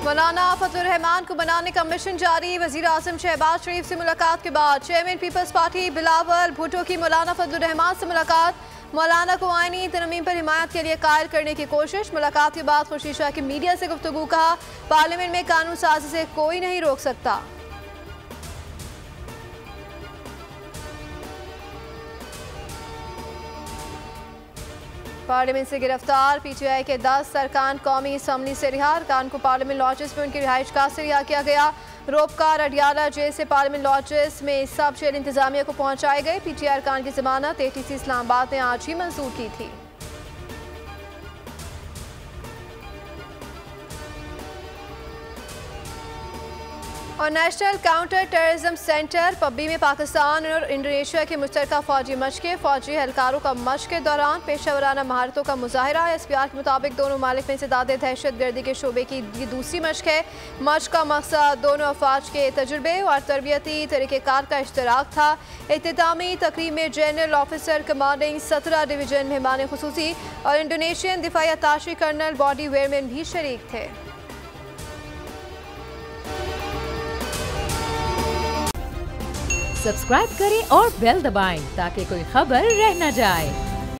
मौलाना फजलुर रहमान को बनाने का मिशन जारी। वजीर आजम शहबाज शरीफ से मुलाकात के बाद चेयरमैन पीपल्स पार्टी बिलावल भुट्टो की मौलाना फजलुर रहमान से मुलाकात। मौलाना को आईनी तरमीम पर हिमायत के लिए कायल करने की कोशिश। मुलाकात के बाद खुर्शीद शाह की मीडिया से गुफ्तगू। कहा, पार्लियामेंट में कानून साजी से कोई नहीं रोक सकता। पार्लियामेंट से गिरफ्तार पीटीआई के 10 अरकान कौमी असम्बली से रिहा। अरकान को पार्लियामेंट लॉजेस में उनकी रिहाइश गाह से रिहा किया गया। रोपकार अडियाला जेल से पार्लियामेंट लॉजेस में सब जेल इंतजामिया को पहुंचाए गए। पीटीआई अरकान की जमानत एटीसी इस्लामाबाद ने आज ही मंजूर की थी। और नेशनल काउंटर टेररिज्म सेंटर पब्बी में पाकिस्तान और इंडोनेशिया की मुश्तरका फौजी मशक़ें। फौजी एहलकारों का मशक़ के दौरान पेशा महारतों का मुजाहरा। एसपीआर के मुताबिक दोनों मालिक में इंसदाद दहशत गर्दी के शोबे की दूसरी मशक़ है। मशक़ का मकसद दोनों अफवाज के तजुर्बे और तरबियती तरीक़ेकार का इश्तराक था। इख्तितामी तकरीब में जनरल ऑफिसर कमांडिंग 17 डिवीजन मेहमान खुसूसी और इंडोनेशियन दिफाई अताशी कर्नल बॉडी वेयरमैन भी शरीक थे। सब्सक्राइब करें और बेल दबाएं ताकि कोई खबर रह न जाए।